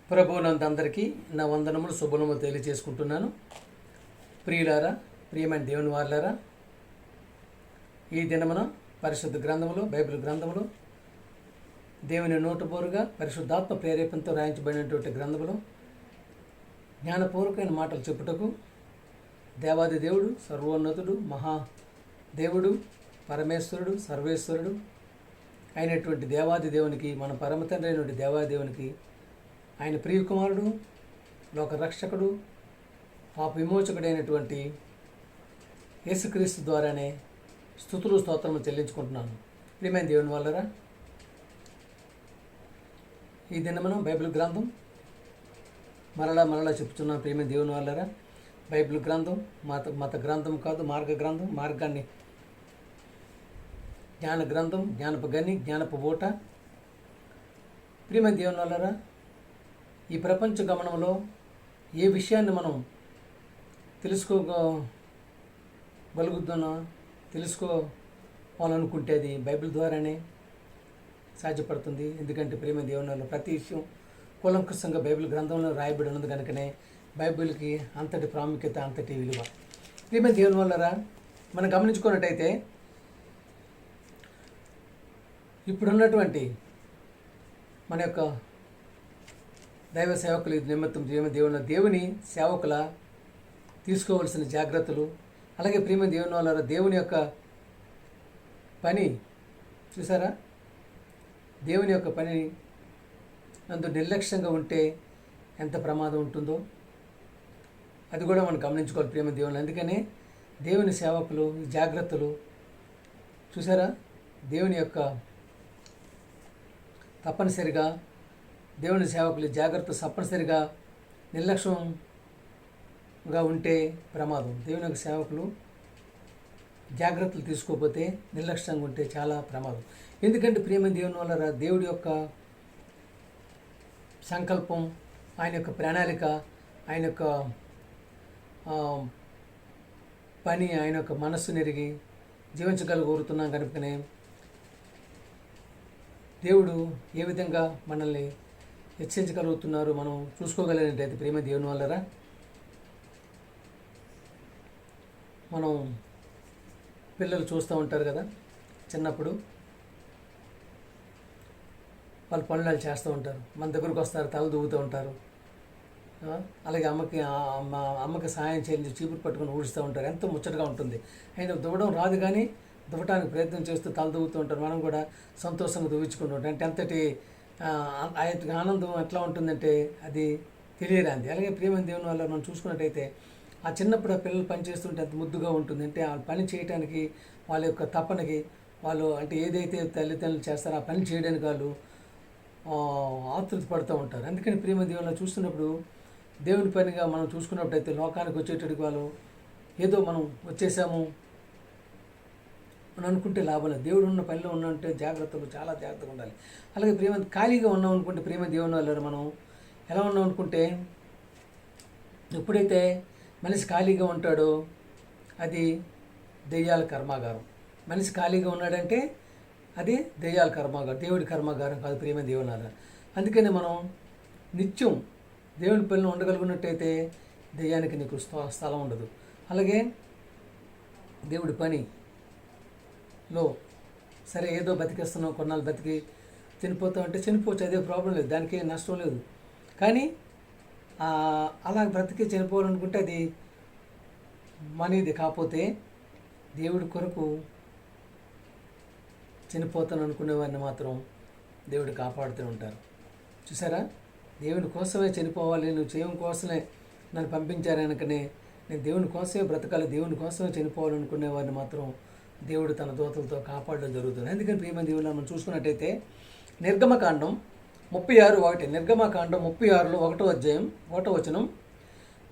ప్రభువునందరికీ నా వందనములు శుభనములు తెలియజేసుకుంటున్నాను. ప్రియులారా, ప్రియమైన దేవుని వారులారా, ఈ దినమున పరిశుద్ధ గ్రంథములో, బైబిల్ గ్రంథములో, దేవుని నోటుబోరుగా పరిశుద్ధాత్మ ప్రేరేపణతో రాయించబడినటువంటి గ్రంథములో జ్ఞానపూర్వకమైన మాటలు చెప్పుటకు దేవాది దేవుడు, సర్వోన్నతుడు, మహాదేవుడు, పరమేశ్వరుడు, సర్వేశ్వరుడు అయినటువంటి దేవాది దేవునికి, మన పరమతండ్రి అయినటువంటి దేవాది దేవునికి, ఆయన ప్రియకుమారుడు, లోక రక్షకుడు, పాప విమోచకుడైనటువంటి యేసుక్రీస్తు ద్వారానే స్తుతులు స్తోత్రము చెల్లించుకుంటున్నాను. ప్రియమైన దేవుని వాళ్ళరా, ఈ దినమున బైబిల్ గ్రంథం మరలా చెప్తున్నాను. ప్రియమైన దేవుని వాళ్ళరా, బైబిల్ గ్రంథం మత గ్రంథం కాదు, మార్గ గ్రంథం, మార్గాన్ని జ్ఞాన గ్రంథం, జ్ఞానపు గని, జ్ఞానపు ఓట. ప్రియమైన దేవుని వాళ్ళరా, ఈ ప్రపంచ గమనంలో ఏ విషయాన్ని మనం తెలుసుకోవాలనుకుంటే అది బైబిల్ ద్వారానే సాధ్యపడుతుంది. ఎందుకంటే ప్రియమైన దేవుని ప్రతి విషయం కూలంకషంగా బైబిల్ గ్రంథంలో రాయబడి ఉన్నది కనుకనే బైబిల్కి అంతటి ప్రాముఖ్యత, అంతటి విలువ. ప్రియమైన దేవుని వల్లరా, మనం గమనించుకున్నట్టయితే ఇప్పుడున్నటువంటి మన యొక్క దైవ సేవకులు నిమిత్తం దేవుని సేవకుల తీసుకోవాల్సిన జాగ్రత్తలు, అలాగే ప్రియమైన దేవుని వల్ల దేవుని యొక్క పని చూసారా, దేవుని యొక్క పని అంత నిర్లక్ష్యంగా ఉంటే ఎంత ప్రమాదం ఉంటుందో అది కూడా మనం గమనించుకోవాలి. ప్రియమైన దేవుని అందుకనే దేవుని సేవకులు ఈ జాగ్రత్తలు చూసారా, దేవుని యొక్క తప్పనిసరిగా దేవుని సేవకులు జాగ్రత్త తప్పనిసరిగా నిర్లక్ష్యంగా ఉంటే ప్రమాదం. దేవుని యొక్క సేవకులు జాగ్రత్తలు తీసుకోకపోతే, నిర్లక్ష్యంగా ఉంటే చాలా ప్రమాదం. ఎందుకంటే ప్రియమైన దేవుని వల్ల దేవుడి యొక్క సంకల్పం, ఆయన యొక్క ప్రణాళిక, ఆయన యొక్క పని, ఆయన యొక్క మనస్సు నెరిగి కోరుతున్నాం కనుకనే దేవుడు ఏ విధంగా మనల్ని హెచ్చరించగలుగుతున్నారు మనం చూసుకోగలిగినట్టయితే ప్రేమ దేవుని వల్లరా, మనం పిల్లలు చూస్తూ ఉంటారు కదా, చిన్నప్పుడు వాళ్ళు పనులు చేస్తూ ఉంటారు, మన దగ్గరకు వస్తారు, తల దూగుతూ ఉంటారు. అలాగే అమ్మకి సహాయం చేయించి చీపురు పట్టుకొని ఊడుస్తూ ఉంటారు. ఎంతో ముచ్చటగా ఉంటుంది. అయినా దువ్వడం రాదు, కానీ దువ్వటానికి ప్రయత్నం చేస్తూ తల దూగుతూ ఉంటారు. మనం కూడా సంతోషంగా దువ్వించుకుంటూ ఉంటాం. అంటే అంతటి ఆనందం ఎట్లా ఉంటుందంటే అది తెలియరాంది. అలాగే ప్రియమైన దేవుని వల్ల మనం చూసుకున్నట్టయితే ఆ చిన్నప్పుడు ఆ పిల్లలు పని చేస్తుంటే ఎంత ముద్దుగా ఉంటుంది. అంటే ఆ పని చేయడానికి వాళ్ళ యొక్క తపనకి వాళ్ళు అంటే ఏదైతే తల్లిదండ్రులు చేస్తారో ఆ పని చేయడానికి వాళ్ళు ఆతృత పడుతూ ఉంటారు. అందుకని ప్రియమైన దేవుని చూస్తున్నప్పుడు దేవుని పనిగా మనం చూసుకున్నప్పుడైతే లోకానికి వచ్చేటట్టుకు వాళ్ళు ఏదో మనం వచ్చేసాము అని అనుకుంటే లాభం లేదు. దేవుడు ఉన్న పనిలో ఉన్నంటే జాగ్రత్తలు, చాలా జాగ్రత్తగా ఉండాలి. అలాగే ప్రేమ ఖాళీగా ఉన్నాం అనుకుంటే ప్రేమ దేవుని వల్ల మనం ఎలా ఉన్నాం అనుకుంటే, ఎప్పుడైతే మనిషి ఖాళీగా ఉంటాడో అది దెయ్యాల కర్మాగారం. మనిషి ఖాళీగా ఉన్నాడంటే అది దెయ్యాల కర్మాగారం, దేవుడి కర్మాగారం కాదు ప్రేమ దేవుని వల్ల. అందుకని మనం నిత్యం దేవుని పనిలో ఉండగలుగున్నట్టయితే దెయ్యానికి నీకు స్థలం ఉండదు. అలాగే దేవుడి పనిలో సరే ఏదో బతికేస్తున్నావు, కొన్నాళ్ళు బతికి చనిపోతావు అంటే చనిపోవచ్చు, అదే ప్రాబ్లం లేదు, దానికి ఏం నష్టం లేదు. కానీ అలా బ్రతికి చనిపోవాలనుకుంటే అది మనీది. కాకపోతే దేవుడి కొరకు చనిపోతాను అనుకునే వారిని మాత్రం దేవుడు కాపాడుతూ ఉంటారు. చూసారా, దేవుని కోసమే చనిపోవాలి, నువ్వు చేయడం కోసమే నన్ను పంపించారనుకనే నేను దేవుని కోసమే బ్రతకాలి, దేవుని కోసమే చనిపోవాలనుకునే వారిని మాత్రం దేవుడు తన దూతలతో కాపాడడం జరుగుతుంది. అందుకని ప్రియమైన దేవుని మనం చూసుకున్నట్టయితే నిర్గమకాండం 36:1, నిర్గమకాండం 36లో 1వ అధ్యాయం 1వ వచనం,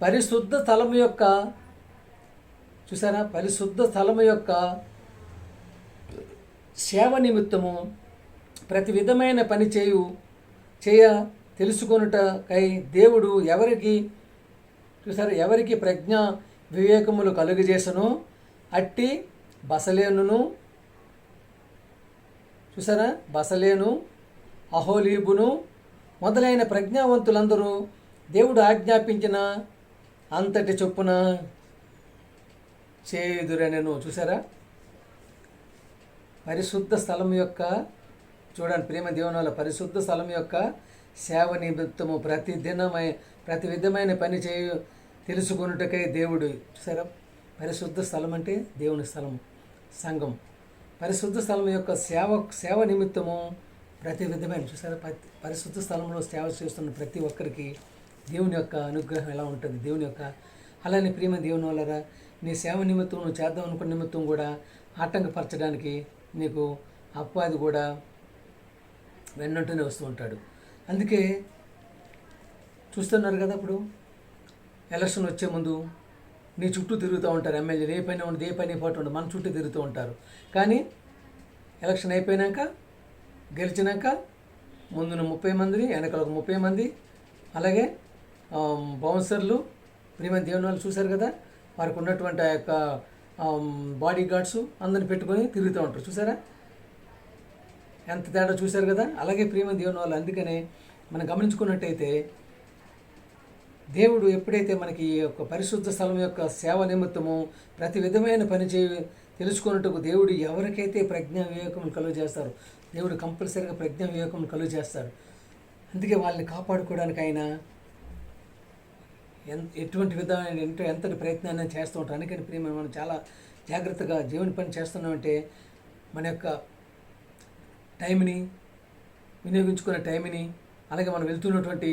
పరిశుద్ధ స్థలము యొక్క చూసారా, పరిశుద్ధ స్థలము యొక్క సేవ నిమిత్తము ప్రతి విధమైన పని చేయ తెలుసుకొనుటకై దేవుడు ఎవరికి ప్రజ్ఞ వివేకములు కలుగజేసను అట్టి బసలేనును చూసారా, బసలేను, అహోలీబును, మొదలైన ప్రజ్ఞావంతులందరూ దేవుడు ఆజ్ఞాపించిన అంతటి చొప్పున చేయుదురనెను. చూసారా, పరిశుద్ధ స్థలం యొక్క, చూడండి ప్రేమ దేవుని వల్ల, పరిశుద్ధ స్థలం యొక్క సేవ నిమిత్తము ప్రతి విధమైన పని తెలుసుకొనుటకై దేవుడు. చూసారా, పరిశుద్ధ స్థలం అంటే దేవుని స్థలము, సంఘం. పరిశుద్ధ స్థలం యొక్క సేవ నిమిత్తము ప్రతి విధమైన, చూసారా, పరిశుద్ధ స్థలంలో సేవ చేస్తున్న ప్రతి ఒక్కరికి దేవుని యొక్క అనుగ్రహం ఎలా ఉంటుంది, దేవుని యొక్క. అలానే ప్రేమ దేవుని వల్ల నీ సేవ నిమిత్తం, నువ్వు చేద్దాం అనుకున్న నిమిత్తం కూడా ఆటంకపరచడానికి నీకు అపవాది కూడా వెన్నంటూనే వస్తూ ఉంటాడు. అందుకే చూస్తున్నారు కదా, ఇప్పుడు ఎలక్షన్ వచ్చే ముందు నీ చుట్టూ తిరుగుతూ ఉంటారు ఎమ్మెల్యేలు. ఏ పని ఉండదు, ఏ పని పాటు ఉండదు, మన చుట్టూ తిరుగుతూ ఉంటారు. కానీ ఎలక్షన్ అయిపోయినాక, గెలిచినాక ముందున 30 మంది, వెనకాల ఒక 30 మంది, అలాగే బౌన్సర్లు, ప్రేమ దేవుని వాళ్ళు చూశారు కదా, వారికి ఉన్నటువంటి ఆ యొక్క బాడీ గార్డ్స్ అందరిని పెట్టుకొని తిరుగుతూ ఉంటారు. చూసారా ఎంత తేడా, చూశారు కదా. అలాగే ప్రేమ దేవుని వాళ్ళు. అందుకనే మనం గమనించుకున్నట్టయితే దేవుడు ఎప్పుడైతే మనకి ఈ యొక్క పరిశుద్ధ స్థలం యొక్క సేవ నిమిత్తము ప్రతి విధమైన పని తెలుసుకున్నట్టుకు దేవుడు ఎవరికైతే ప్రజ్ఞా వివేకం కలుగు చేస్తారో దేవుడు కంపల్సరీగా ప్రజ్ఞా వివేకం కలుగు చేస్తాడు. అందుకే వాళ్ళని కాపాడుకోవడానికి ఆయన ఎటువంటి విధమైన ఎంతటి ప్రయత్నాన్ని చేస్తూ ఉంటారు. అందుకని ప్రేమ మనం చాలా జాగ్రత్తగా దేవుని పని చేస్తున్నామంటే మన యొక్క టైంని వినియోగించుకునే టైంని, అలాగే మనం వెళ్తున్నటువంటి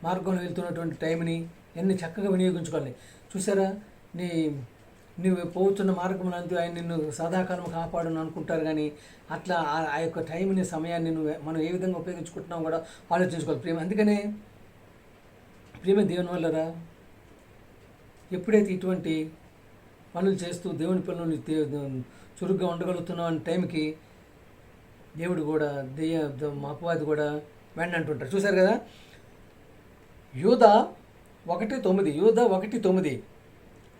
మార్గంలో వెళ్తున్నటువంటి టైంని ఎన్ని చక్కగా వినియోగించుకోవాలి. చూసారా, నువ్వు పోతున్న మార్గంలో ఆయన నిన్ను సదాకాలం కాపాడని అనుకుంటారు, కానీ అట్లా ఆ యొక్క టైంని, సమయాన్ని మనం ఏ విధంగా ఉపయోగించుకుంటున్నాం కూడా ఆలోచించుకోవాలి ప్రేమ. అందుకనే ప్రేమ దేవుని వల్లరా ఎప్పుడైతే ఇటువంటి పనులు చేస్తూ దేవుని పనులు చురుగ్గా ఉండగలుగుతున్నాం అనే టైంకి దేవుడు కూడా అపవాది కూడా వెంటంటుంటారు. చూశారు కదా, యూదా 1:9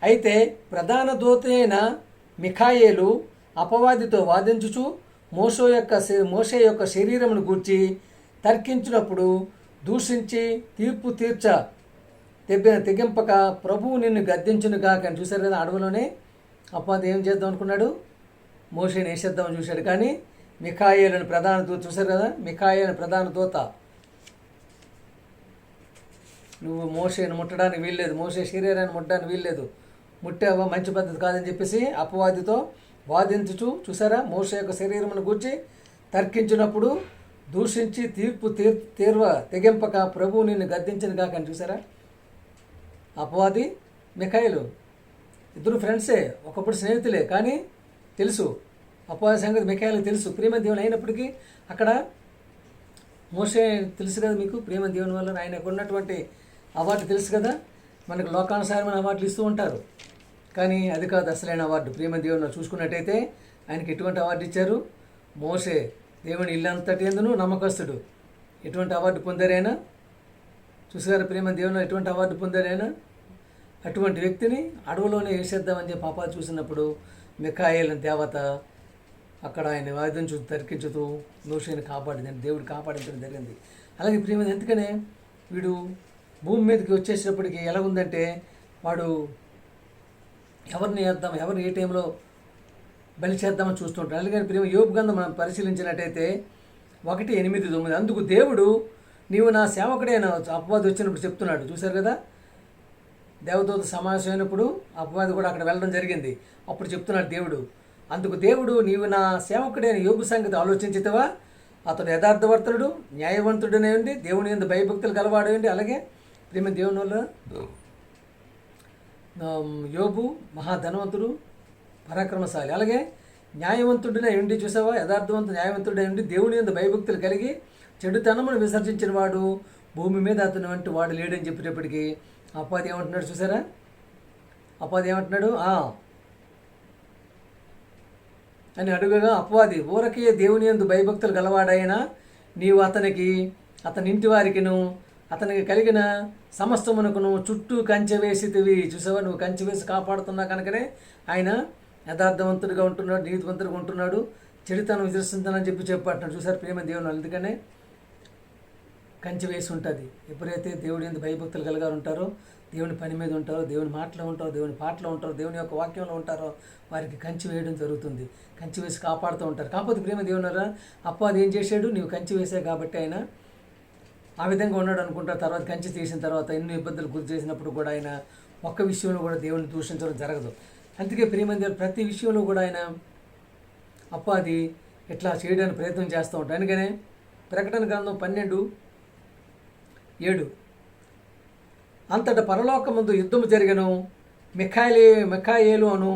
అయితే ప్రధాన దూతైన మిఖాయేలు అపవాదితో వాదించుచు మోషే యొక్క శరీరమును గూర్చి తర్కించినప్పుడు దూషించి తీర్పు తెగింపక ప్రభువు నిన్ను గద్దించును కాక అని. చూశారు కదా, అడవిలోనే అపవాది ఏం చేద్దాం అనుకున్నాడు, మోషేని వేసేద్దామని చూశాడు. కానీ మిఖాయేలుని ప్రధాన దూత, చూశారు కదా, మిఖాయేలుని ప్రధాన దూత, నువ్వు మోషేని ముట్టడానికి వీల్లేదు, మోషే శరీరాన్ని ముట్టడానికి వీల్లేదు, ముట్టావా మంచి పద్ధతి కాదని చెప్పేసి అపవాదితో వాదించుచు, చూసారా, మోషే యొక్క శరీరమును గూర్చి తర్కించినప్పుడు దూషించి తీర్పు తెగింపక ప్రభువు నిన్ను గద్దించిన కాకని. చూసారా, అపవాది మిఖాయేలు ఇద్దరు ఫ్రెండ్సే, ఒకప్పుడు స్నేహితులే, కానీ తెలుసు అపవాది సంగతి మిఖాయేలుకి తెలుసు. ప్రేమ దేవుని అయినప్పటికీ అక్కడ మోషే తెలుసు కదా మీకు, ప్రేమ దేవుని వల్ల ఆయనకు ఉన్నటువంటి అవార్డు తెలుసు కదా. మనకు లోకానుసారమైన అవార్డులు ఇస్తూ ఉంటారు, కానీ అది కాదు అసలైన అవార్డు. ప్రేమ దేవుని చూసుకున్నట్టయితే ఆయనకి ఎటువంటి అవార్డు ఇచ్చారు, మోషే దేవుని ఇల్లంతటి ఎందును నమ్మకస్తుడు, ఎటువంటి అవార్డు పొందారైనా. చూసారా ప్రేమ దేవుని ఎటువంటి అవార్డు పొందారైనా. అటువంటి వ్యక్తిని అడవులోనే వేసేద్దామని చెప్పి పాపా చూసినప్పుడు మిఖాయేలు దేవత అక్కడ ఆయన వాదించు తర్కించుతూ మోషేని కాపాడింది, దేవుడు కాపాడించడం జరిగింది. అలాగే ప్రేమ ఎందుకనే వీడు భూమి మీదకి వచ్చేసేటప్పటికి ఎలా ఉందంటే, వాడు ఎవరిని వేద్దాం, ఎవరిని ఏ టైంలో బలి చేద్దామని చూస్తుంటాడు. అలాగే ప్రేమ యోబు గ్రంథం మనం పరిశీలించినట్టయితే 1:8-9 అందుకు దేవుడు నీవు నా సేవకుడైన అపవాది వచ్చినప్పుడు చెప్తున్నాడు. చూశారు కదా, దేవదూత సమావేశం అయినప్పుడు అపవాది కూడా అక్కడ వెళ్ళడం జరిగింది. అప్పుడు చెప్తున్నాడు దేవుడు, అందుకు దేవుడు నీవు నా సేవకుడైన యోబు సంగతి ఆలోచించితవా, అతడు యథార్థవర్తుడు న్యాయవంతుడనే ఉండి దేవుని యందు భయభక్తులు గలవాడండి. అలాగే ప్రేమ దేవుని వల్ల యోబు మహాధనవంతుడు పరాక్రమశాలి, అలాగే న్యాయవంతుడినే ఉండి. చూసావా, న్యాయవంతుడే ఉండి దేవుని యందు భయభక్తులు కలిగి చెడుతనమును విసర్జించిన వాడు భూమి మీద అతను వంటి వాడు లేడని చెప్పేటప్పటికీ అపవాది ఏమంటున్నాడు, చూసారా, అపవాది ఏమంటున్నాడు అని అడుగగా అపవాది ఊరకే దేవుని యందు భయభక్తులు గలవాడైనా నీవు అతని ఇంటి వారికిను అతనికి కలిగిన సమస్తమునకును చుట్టూ కంచె వేసితివి. చూసావా, నువ్వు కంచె వేసి కాపాడుతున్నా కనుకనే ఆయన యథార్థవంతుడిగా ఉంటున్నాడు, నీతివంతుడిగా ఉంటున్నాడు, చెడుతనం విసర్జించానని చెప్పి చెప్పంటున్నాడు. చూసారు ప్రేమ దేవుని. అందుకనే కంచె వేసి ఉంటుంది. ఎప్పుడైతే దేవుడి యందు భయభక్తులు కలిగారు ఉంటారో, దేవుని పని మీద ఉంటారో, దేవుని మాటలో ఉంటారో, దేవుని పాటలో ఉంటారో, దేవుని యొక్క వాక్యంలో ఉంటారో, వారికి కంచె వేయడం జరుగుతుంది. కంచె వేసి కాపాడుతూ ఉంటారు. కాకపోతే ప్రేమ దేవునారా, అపవాది ఏం చేశాడు? నీవు కంచె వేసావు కాబట్టి ఆయన ఆ విధంగా ఉన్నాడు అనుకుంటారు. తర్వాత కంచె తీసిన తర్వాత ఎన్నో ఇబ్బందులు గురి చేసినప్పుడు కూడా ఆయన ఒక్క విషయంలో కూడా దేవుని దూషించడం జరగదు. అందుకే ప్రేమ దేవుడు ప్రతి విషయంలో కూడా ఆయన అపవాది ఇట్లా చేయడానికి ప్రయత్నం చేస్తూ ఉంటాడు. అందుకనే ప్రకటన గ్రంథం 12:7 అంతటా పరలోకమందు యుద్ధము జరిగెను. మిఖాయేలు అను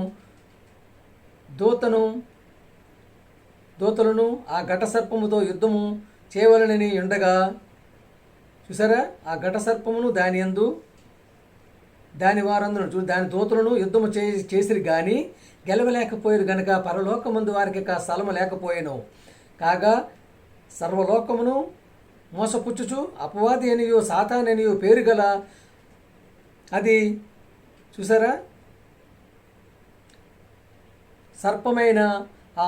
దూతలను ఆ ఘట సర్పముతో యుద్ధము చేయవలనని ఉండగా, చూసారా, ఆ ఘట సర్పమును దాని వారందరూ దాని దూతలను యుద్ధము చేసిరి కానీ గెలవలేకపోయారు గనక పరలోకమందు వారికి స్థలము లేకపోయాను. కాగా సర్వలోకమును మోసపుచ్చుచు అపవాది అనియో సాతాననియో పేరు గల అది, చూసారా, సర్పమైన ఆ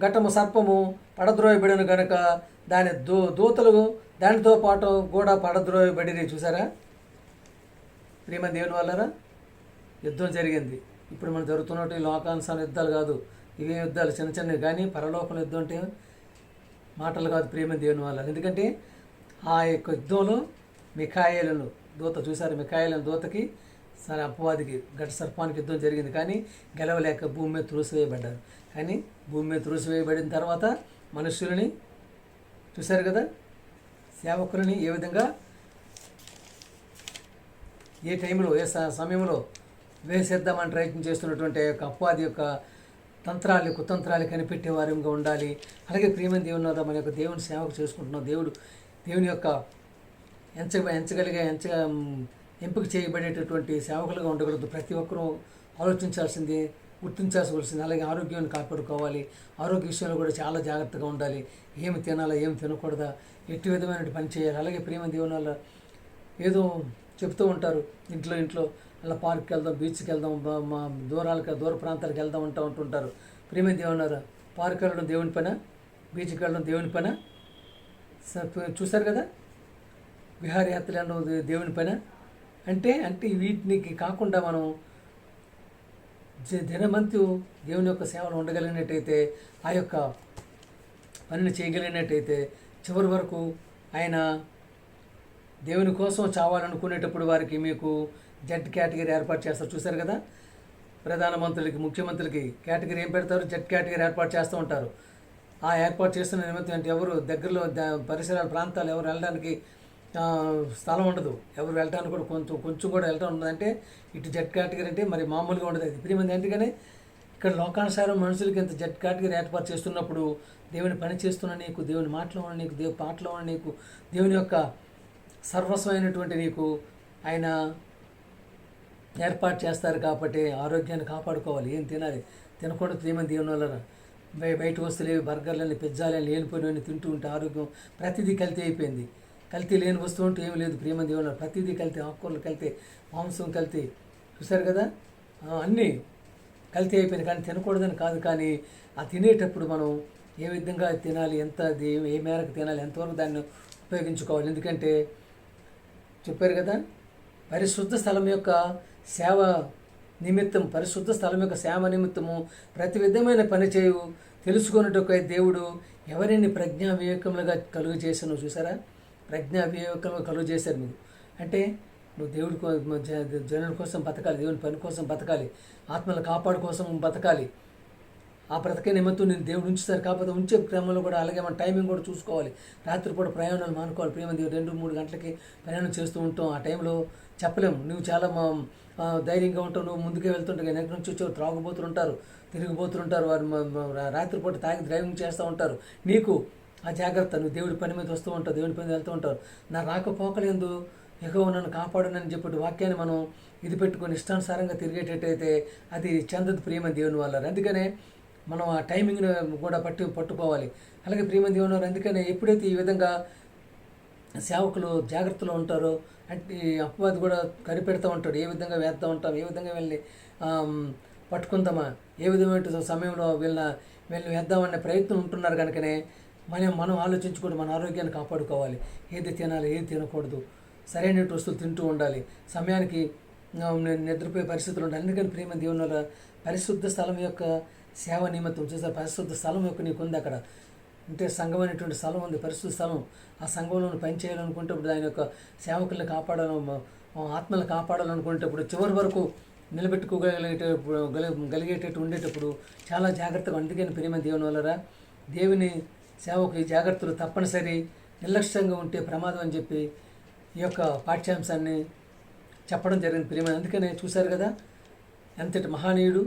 ఘటము సర్పము పడద్రోయబడిన గనక దాని దూతలు దానితో పాటు కూడా పడద్రోయబడిని. చూసారా ప్రేమ దేవుని వల్లరా యుద్ధం జరిగింది. ఇప్పుడు మనం జరుగుతున్నట్టు ఈ లోకానుసార యుద్ధాలు కాదు, ఇవే యుద్ధాలు చిన్న చిన్నవి. కానీ పరలోకం యుద్ధం అంటే మాటలు కాదు ప్రేమ దేవుని వల్ల. ఎందుకంటే ఆ యొక్క యుద్ధంలో మిఖాయేలను దూత, చూసారు, మిఖాయేలను దూతకి సరే అపవాదికి ఘట సర్పానికి యుద్ధం జరిగింది. కానీ గెలవలేక భూమి మీద త్రోసివేయబడ్డారు. కానీ భూమి మీద త్రోసివేయబడిన తర్వాత మనుషులని, చూశారు కదా, సేవకులని ఏ విధంగా ఏ టైంలో ఏ సమయంలో వేసేద్దామని ప్రయత్నం చేస్తున్నటువంటి యొక్క అపవాది యొక్క తంత్రాలు కుతంత్రాలు కనిపెట్టే వారంగా ఉండాలి. అలాగే ప్రియమైన దేవుని మన యొక్క దేవుని సేవకు చేసుకుంటున్నాం. దేవుని యొక్క ఎంపిక చేయబడేటటువంటి సేవకులుగా ఉండగలదు. ప్రతి ఒక్కరూ ఆలోచించాల్సింది, గుర్తించాల్సింది. అలాగే ఆరోగ్యాన్ని కాపాడుకోవాలి. ఆరోగ్య విషయంలో కూడా చాలా జాగ్రత్తగా ఉండాలి. ఏమి తినాలా, ఏమి తినకూడదా, ఎట్టి విధమైన పని చేయాలి. అలాగే ప్రియమైన దేవుని వల్ల ఏదో చెప్తూ ఉంటారు, ఇంట్లో అలా పార్క్కి వెళ్దాం, బీచ్కి వెళ్దాం, దూర ప్రాంతాలకు వెళ్దాం ఉంటుంటారు. ప్రియమైన దేవునారా, పార్క్ వెళ్ళడం దేవుని పైన, బీచ్కి వెళ్ళడం దేవుని పైన, చూశారు కదా, విహారయాత్రలు వెళ్ళడం దేవుని పైన. అంటే వీటికి కాకుండా మనం దినమంతు దేవుని యొక్క సేవలు ఉండగలిగినట్టయితే, ఆ యొక్క పనిని చేయగలిగినట్టయితే, చివరి వరకు ఆయన దేవుని కోసం చావాలనుకునేటప్పుడు వారికి మీకు జెడ్ కేటగిరీ ఏర్పాటు చేస్తారు. చూశారు కదా, ప్రధానమంత్రులకి, ముఖ్యమంత్రులకి కేటగిరీ ఏం పెడతారు? జెడ్ కేటగిరీ ఏర్పాటు చేస్తూ ఉంటారు. ఆ ఏర్పాటు చేస్తున్న నిమిత్తం అంటే ఎవరు దగ్గరలో పరిసరాల ప్రాంతాలు ఎవరు వెళ్ళడానికి స్థలం ఉండదు. ఎవరు వెళ్ళడానికి కూడా కొంచెం కూడా వెళ్ళటం ఉండదంటే ఇటు జెడ్ కేటగిరీ అంటే మరి మామూలుగా ఉండదు. అది ప్రియమంది. అందుకనే ఇక్కడ లోకానుసారం మనుషులకి ఇంత జెడ్ కేటగిరీ ఏర్పాటు చేస్తున్నప్పుడు దేవుని పని చేస్తున్న నీకు, దేవుని మాటలో ఉన్న నీకు, పాటలో ఉన్న నీకు, దేవుని యొక్క సర్వస్వమైనటువంటి నీకు ఆయన ఏర్పాటు చేస్తారు. కాబట్టి ఆరోగ్యాన్ని కాపాడుకోవాలి. ఏం తినాలి, తినకుండా ప్రియమంది దేవుని వల్ల బయట వస్తువులు ఏవి, బర్గర్లని, పిజ్జాలని, లేనిపోయినవన్నీ తింటూ ఉంటే ఆరోగ్యం ప్రతిదీ కల్తీ అయిపోయింది. కల్తీ లేని వస్తువు అంటూ ఏమి లేదు ప్రియమంది దేవుని. ప్రతిదీ కల్తీ, ఆకుకూరలు కల్తీ, మాంసం కల్తీ, చూశారు కదా, అన్నీ కల్తీ అయిపోయింది. కానీ తినకూడదని కాదు, కానీ ఆ తినేటప్పుడు మనం ఏ విధంగా తినాలి, ఏ మేరకు తినాలి, ఎంతవరకు దాన్ని ఉపయోగించుకోవాలి. ఎందుకంటే చెప్పారు కదా, పరిశుద్ధ స్థలం యొక్క సేవ నిమిత్తం, పరిశుద్ధ స్థలం యొక్క సేవ నిమిత్తము ప్రతి విధమైన పని చేయు తెలుసుకున్నట్టుగా దేవుడు ఎవరిని ప్రజ్ఞా వివేకములుగా కలుగు చేశాను. చూసారా, ప్రజ్ఞా వివేకములు కలుగు చేశారు మీరు. అంటే నువ్వు జనుల కోసం బతకాలి, దేవుని పని కోసం బతకాలి, ఆత్మల కాపాడు కోసం బతకాలి. ఆ బ్రతకే నిమిత్తం నేను దేవుడు ఉంచుతారు. కాకపోతే ఉంచే క్రమంలో కూడా అలాగే మన టైమింగ్ కూడా చూసుకోవాలి. రాత్రిపూట ప్రయాణాలు మానుకోవాలి. ప్రేమ 2-3 గంటలకి ప్రయాణం చేస్తూ ఉంటాం. ఆ టైంలో చెప్పలేము. నువ్వు చాలా ధైర్యంగా ఉంటావు, నువ్వు ముందుకే వెళ్తుంటావు. వెనక నుంచి వచ్చి త్రాగుబోతుంటారు, తిరిగిపోతుంటారు. వారు రాత్రిపూట తాగి డ్రైవింగ్ చేస్తూ ఉంటారు. నీకు ఆ జాగ్రత్త, నువ్వు దేవుడి పని మీద వస్తూ ఉంటావు, దేవుడి పని మీద వెళ్తూ ఉంటారు. నా రాకపోకలేందు ఎగవ నన్ను కాపాడునని చెప్పి వాక్యాన్ని మనం ఇది పెట్టుకొని ఇష్టానుసారంగా తిరిగేటట్టయితే అది చెందదు ప్రియమైన దేవుని వల్ల. అందుకనే మనం ఆ టైమింగ్ని కూడా పట్టుకోవాలి. అలాగే ప్రియమైన దేవుని వల్ల. అందుకనే ఎప్పుడైతే ఈ విధంగా సేవకులు జాగ్రత్తలో ఉంటారో అంటే అపవాది కూడా కనిపెడుతూ ఉంటాడు. ఏ విధంగా వేస్తూ ఉంటాం, ఏ విధంగా వెళ్ళి పట్టుకుందామా, ఏ విధమైన సమయంలో వీళ్ళని వేద్దామనే ప్రయత్నం ఉంటున్నారు. కనుకనే మనం ఆలోచించుకొని మన ఆరోగ్యాన్ని కాపాడుకోవాలి. ఏది తినాలి, ఏది తినకూడదు, సరైన వస్తువులు తింటూ ఉండాలి, సమయానికి నిద్రపోయే పరిస్థితులు ఉండాలి. ఎందుకని ప్రియమైన దేవుని వల్ల పరిశుద్ధ స్థలం యొక్క సేవ నిమిత్తం చూసారు. పరిశుద్ధ స్థలం యొక్క నీకు ఉంది అక్కడ, అంటే సంఘం అనేటువంటి స్థలం ఉంది, పరిశుద్ధ స్థలం. ఆ సంఘంలో పని చేయాలనుకుంటేప్పుడు ఆయన యొక్క సేవకుల్ని ఆత్మలు కాపాడాలనుకునేటప్పుడు చివరి వరకు నిలబెట్టుకోగలిగేటట్టు ఉండేటప్పుడు చాలా జాగ్రత్తగా. అందుకని ప్రియమైన దేవుని వల్లరా దేవుని సేవకు ఈ జాగ్రత్తలు తప్పనిసరి. నిర్లక్ష్యంగా ఉంటే ప్రమాదం అని చెప్పి ఈ యొక్క పాఠ్యాంశాన్ని చెప్పడం జరిగింది ప్రియమైన. అందుకనే చూశారు కదా, ఎంతటి మహానీయుడు,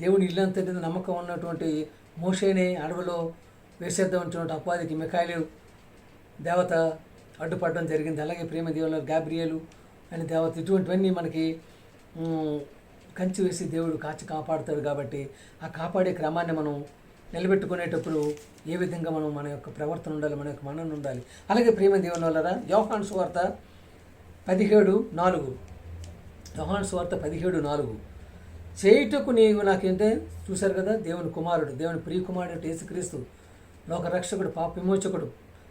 దేవుని ఇల్లంతటి నమ్మకం ఉన్నటువంటి మోషేని అడవిలో వేసేద్దామన్నటువంటి అపవాదికి మిఖాయిలు దేవత అడ్డుపడడం జరిగింది. అలాగే ప్రేమ దేవుని గాబ్రియేలు అనే దేవత, ఇటువంటివన్నీ మనకి కంచి వేసి దేవుడు కాపాడుతాడు. కాబట్టి ఆ కాపాడే క్రమాన్ని మనం నిలబెట్టుకునేటప్పుడు ఏ విధంగా మనం మన యొక్క ప్రవర్తన ఉండాలి, మన యొక్క మనన ఉండాలి. అలాగే ప్రేమ దేవుని వల్లరా యోహాను సువార్త 17:4 యోహాను సువార్త 17:4 చేయుటకు నీవు నాకేంటే చూశారు కదా, దేవుని కుమారుడు, దేవుని ప్రియకుమారుడు యేసుక్రీస్తు, లోక రక్షకుడు, పాప విమోచకుడు,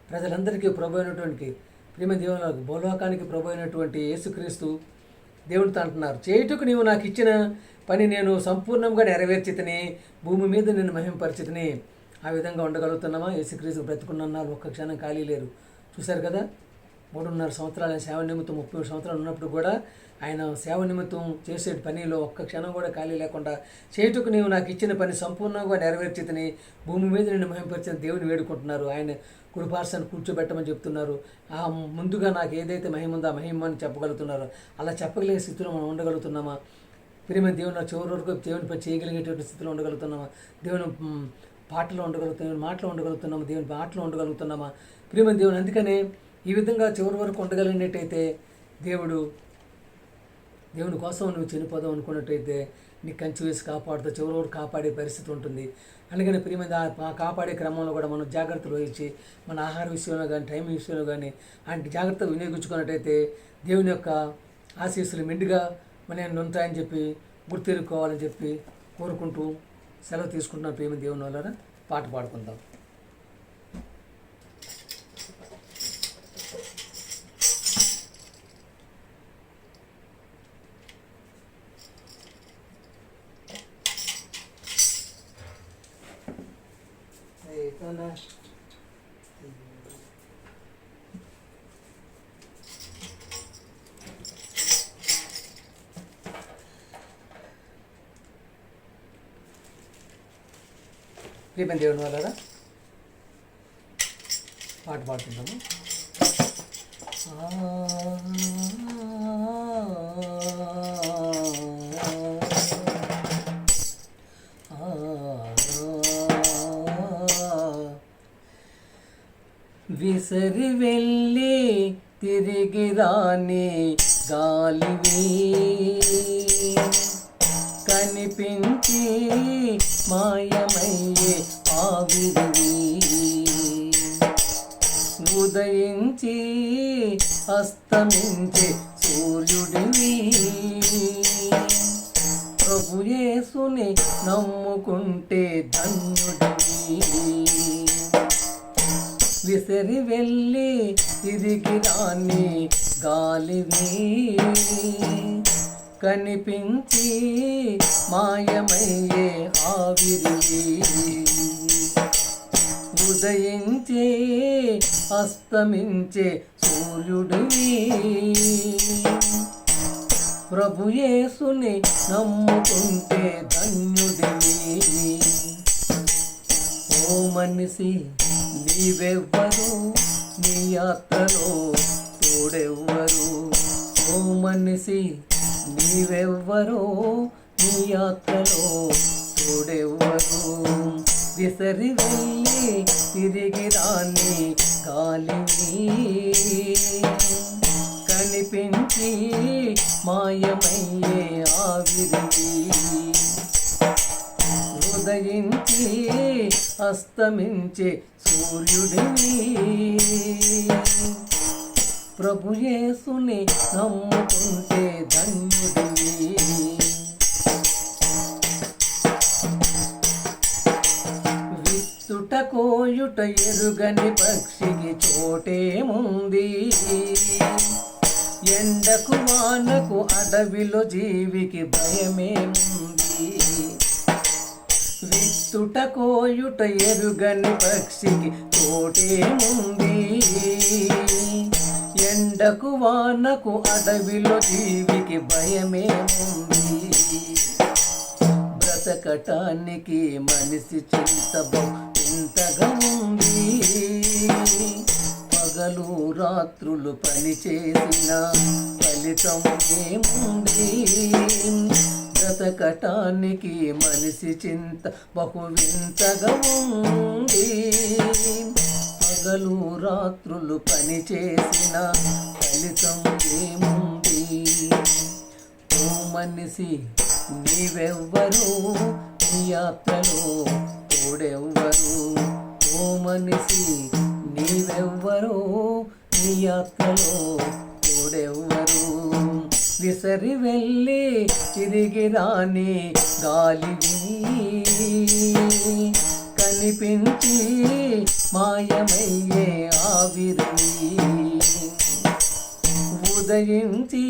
ప్రజలందరికీ ప్రభు అయినటువంటి ప్రేమ దేవుని భూలోకానికి ప్రభు అయినటువంటి యేసుక్రీస్తు దేవునితో అంటున్నారు, చేయుటకు నీవు నాకు ఇచ్చిన పని నేను సంపూర్ణంగా నెరవేర్చితిని, భూమి మీద నిన్ను మహింపరిచితిని. ఆ విధంగా ఉండగలుగుతున్నామా? యేసుక్రీస్తు బ్రతుకున్నన్నాళ్ళు ఒక్క క్షణం ఖాళీ లేరు. చూశారు కదా, 3.5 సంవత్సరాల సేవ నిమిత్తం 30 సంవత్సరాలు ఉన్నప్పుడు కూడా ఆయన సేవ నిమిత్తం చేసే పనిలో ఒక్క క్షణం కూడా ఖాళీ లేకుండా చేయుటకు నీవు నాకు ఇచ్చిన పని సంపూర్ణంగా నెరవేర్చితిని, భూమి మీద నిన్ను మహింపరిచిన దేవుని వేడుకుంటున్నారు. ఆయన కుడిపార్శ్వాన్ని కూర్చోబెట్టమని చెప్తున్నారు. ఆ ముందుగా నాకు ఏదైతే మహిమ ఉందో ఆ మహిమ అని చెప్పగలుగుతున్నారో అలా చెప్పగలిగే స్థితిలో మనం ఉండగలుగుతున్నామా? ప్రేమ దేవుని చివరి వరకు దేవుని పని చేయగలిగేటువంటి స్థితిలో ఉండగలుగుతున్నామా? దేవుని పాటలో ఉండగలుగుతున్నాం, మాటలో ఉండగలుగుతున్నామా? దేవుని పాటలో ఉండగలుగుతున్నామా? ప్రేమ దేవుని అందుకనే ఈ విధంగా చివరి వరకు ఉండగలిగినట్టయితే దేవుని కోసం నువ్వు చనిపోదాం అనుకున్నట్టయితే నీకు కంచి వేసి కాపాడుతూ చివరి వరకు కాపాడే పరిస్థితి ఉంటుంది. అందుకని ప్రియమైన ఆ కాపాడే క్రమంలో కూడా మనం జాగ్రత్తలు వహించి మన ఆహార విషయంలో కానీ టైం విషయంలో కానీ అలాంటి జాగ్రత్తలు వినియోగించుకున్నట్టయితే దేవుని యొక్క ఆశీస్సులు మెండుగా మన ఉంటాయని చెప్పి గుర్తెరుకోవాలని చెప్పి కోరుకుంటూ సెలవు తీసుకుంటున్నాను. ప్రేమ దేవుని వల్ల పాట పాడుకుందాం. ప్రియమైన దేవుని వల్ల పాట పాడుకుంటాము. విసరి వెళ్ళి తిరిగి రాని గాలివి, కనిపించి మాయమయ్యే ఆవిరివి, ఉదయించి అస్తమించే సూర్యుడివి, ప్రభు యేసుని నమ్ముకుంటే ధన్యుడివి. విసిరి వెళ్ళి తిరిగి రాని గాలివి, కనిపించి మాయమయ్యే ఆవిరివి, ఉదయించే అస్తమించే సూర్యుడివి, ప్రభు యేసుని నమ్ముకుంటే ధన్యుడివి. ఓ మనిషి నీవెవ్వరు, నీ యాత్రలో తోడెవ్వరు. ఓ మనిషి నీవెవ్వరో, నీ యాత్రలో తోడెవ్వరు. విసరి వెళ్ళి తిరిగి రాని గాలివి, కనిపించి మాయమయ్యే ఆవిరివి, ఉదయించి అస్తమించే సూర్యుడివి, ప్రభు యేసుని నమ్ముకుంటే ధన్యుడివి. విత్తుటకో కోయుట ఎరుగని పక్షికి చోటేముంది. ఎండకు వానకు అడవిలో జీవికి భయమేముంది. విత్తుట కోయుట ఎరుగని పక్షికి చోటేముంది. ఎండకు వానకు అడవిలో జీవికి భయమేముంది. బ్రతకటానికి మనిషి ఇంతగా ఉంది. పగలు రాత్రులు పనిచేసిన ఫలితం ఏముంది. బ్రతకటానికి మనిషి చింత వింతగా ఉంది. పగలు రాత్రులు పనిచేసిన ఫలితం ఏముంది. ఓ మనిషి నీవెవ్వరు, నీ యాత్రలో తోడెవ్వరు. ఓ మనిషి నీవెవ్వరు, నీ యాత్రలో తోడెవ్వరు. విసరి వెళ్ళి తిరిగి రాని గాలివి, కనిపించి మాయమయ్యే ఆవిరి. ఉదయించి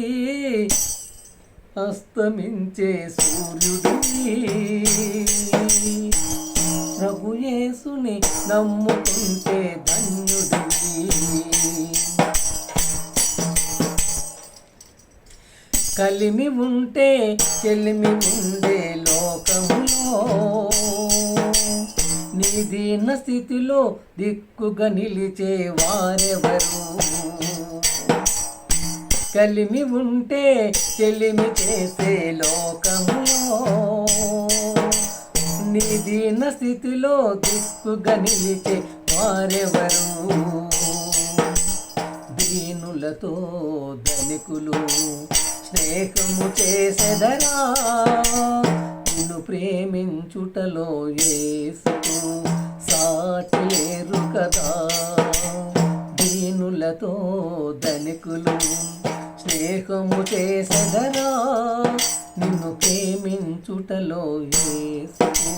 అస్తమించే సూర్యుడివి. ప్రభు యేసుని నమ్ముకుంటే ధన్యుడివి. కలిమి ఉంటే చెలిమి ఉండే లోకములో, నీ దీన స్థితిలో దిక్కుగా నిలిచే వారెవరు. కలిమి ఉంటే చెలిమి చేసే లోకములో, నీ దీన స్థితిలో దిక్కుగా నిలిచే వారెవరు. దీనులతో ధనికులు స్నేహము చేసెదరా, నిన్ను ప్రేమించుటలో యేసుకు సాటి లేరు కదా. దీనులతో ధనికులు స్నేహము చేసెదరా, నిన్ను ప్రేమించుటలో యేసుకు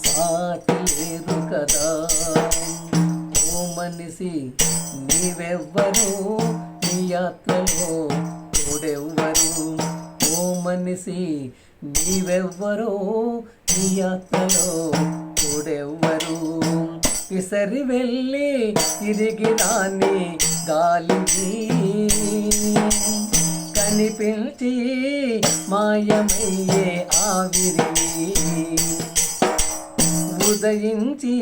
సాటి లేరు కదా. ఓ మనిషి నీవెవ్వరు, నీ యాత్రలో తోడెవ్వరు. ఓ మనిషి నీవెవ్వరు, నీ యాత్రలో తోడెవ్వరు. విసరి వెళ్ళి తిరిగి రాని గాలివి, కనిపించి మాయమయ్యే ఆవిరి. ఉదయించి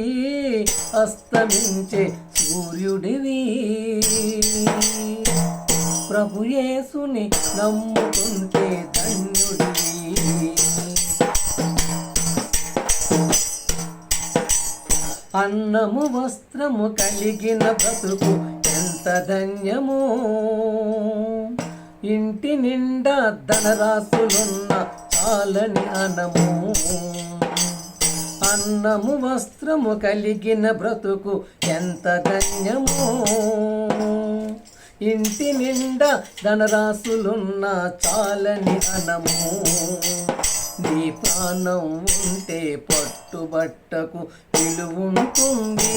అస్తమించే సూర్యుడివి. ప్రభు యేసుని నమ్ముకుంటే ధన్యుడివి. అన్నము వస్త్రము కలిగిన బ్రతుకు ఎంత ధన్యము. ఇంటి నిండా ధనరాశులున్న చాలని అనము. అన్నము వస్త్రము కలిగిన బ్రతుకు ఎంత ధన్యము. ఇంటి నిండా ధనరాశులున్న చాలని అనము. నీ ప్రాణం ఉంటే పట్టుబట్టకు విలువుంటుంది.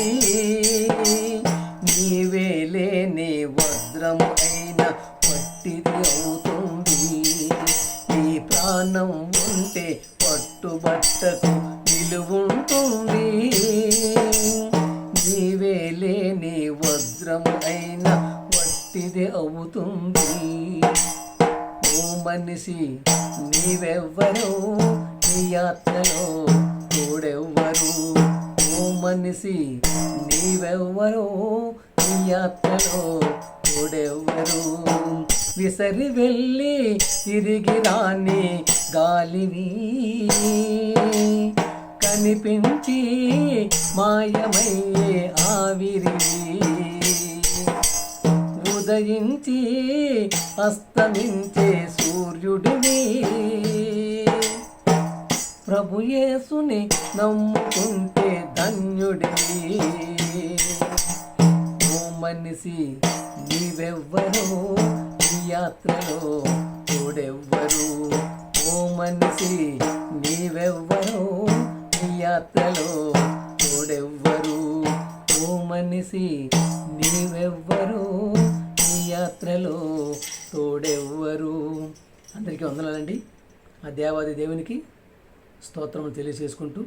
నీవే లేని వజ్రము అయిన పట్టిది అవుతుంది. నీ ప్రాణం ఉంటే పట్టుబట్టకు విలువుంటుంది. నీవే లేని వజ్రము అయిన వట్టిది అవుతుంది. ఓ మనిషి నీవెవ్వరు, నీ యాత్రలో తోడెవ్వరు. ఓ మనిషి నీవెవ్వరు, నీ యాత్రలో తోడెవ్వరు. విసరి వెళ్ళి తిరిగి రాని గాలివి, కనిపించి మాయమయ్యే ఆవిరి. ఉదయించి అస్తమించే సూర్యుడివి. ప్రభు యేసుని నమ్ముకుంటే ధన్యుడివి. ఓ మనిషి నీవెవ్వరు, ఈ యాత్రలో తోడెవ్వరు. ఓ మనిషి నీవెవ్వరు, ఈ యాత్రలో తోడెవ్వరు. మనిషి నీవెవ్వరు, నీ యాత్రలో తోడెవ్వరు. అందరికీ వందనాలండి. ఆ దేవాది దేవునికి స్తోత్రములు తెలియజేసుకుంటూ